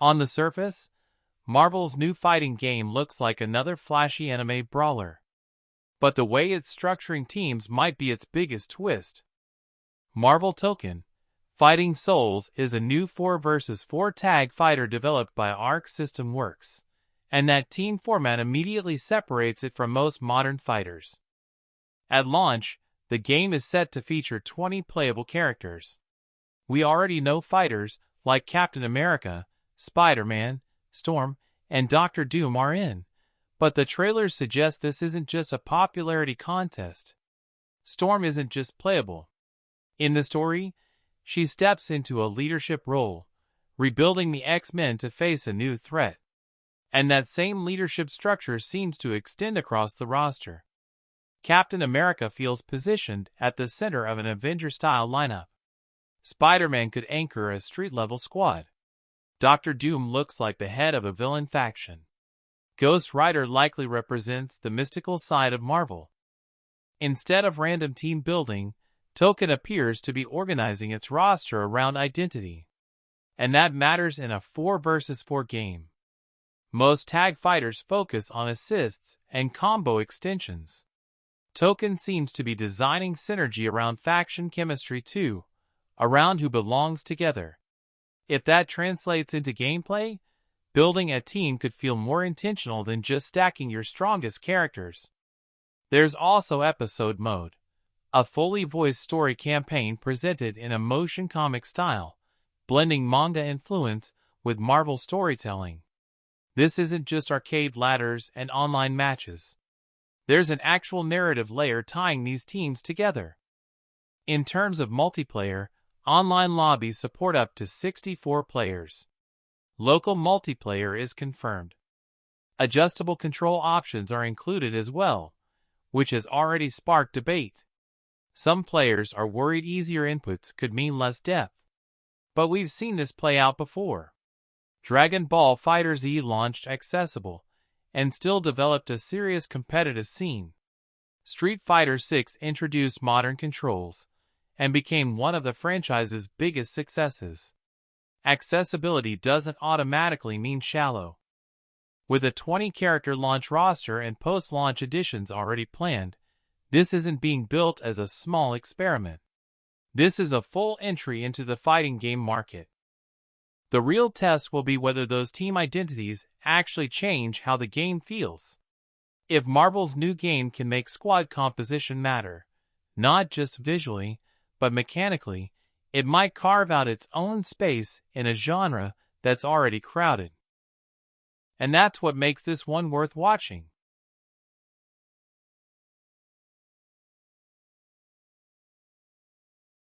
On the surface, Marvel's new fighting game looks like another flashy anime brawler. But the way it's structuring teams might be its biggest twist. Marvel Token Fighting Souls is a new 4 vs 4 tag fighter developed by Arc System Works, and that team format immediately separates it from most modern fighters. At launch, the game is set to feature 20 playable characters. We already know fighters like Captain America, Spider-Man, Storm, and Doctor Doom are in, but the trailers suggest this isn't just a popularity contest. Storm isn't just playable. In the story, she steps into a leadership role, rebuilding the X-Men to face a new threat. And that same leadership structure seems to extend across the roster. Captain America feels positioned at the center of an Avenger-style lineup. Spider-Man could anchor a street-level squad. Doctor Doom looks like the head of a villain faction. Ghost Rider likely represents the mystical side of Marvel. Instead of random team building, Token appears to be organizing its roster around identity. And that matters in a 4 vs 4 game. Most tag fighters focus on assists and combo extensions. Token seems to be designing synergy around faction chemistry too, around who belongs together. If that translates into gameplay, building a team could feel more intentional than just stacking your strongest characters. There's also episode mode, a fully voiced story campaign presented in a motion comic style, blending manga influence with Marvel storytelling. This isn't just arcade ladders and online matches. There's an actual narrative layer tying these teams together. In terms of multiplayer, online lobbies support up to 64 players. Local multiplayer is confirmed. Adjustable control options are included as well, which has already sparked debate. Some players are worried easier inputs could mean less depth. But we've seen this play out before. Dragon Ball FighterZ launched accessible, and still developed a serious competitive scene. Street Fighter VI introduced modern controls, and became one of the franchise's biggest successes. Accessibility doesn't automatically mean shallow. With a 20-character launch roster and post-launch additions already planned, this isn't being built as a small experiment. This is a full entry into the fighting game market. The real test will be whether those team identities actually change how the game feels. If Marvel's new game can make squad composition matter, not just visually, but mechanically, it might carve out its own space in a genre that's already crowded. And that's what makes this one worth watching.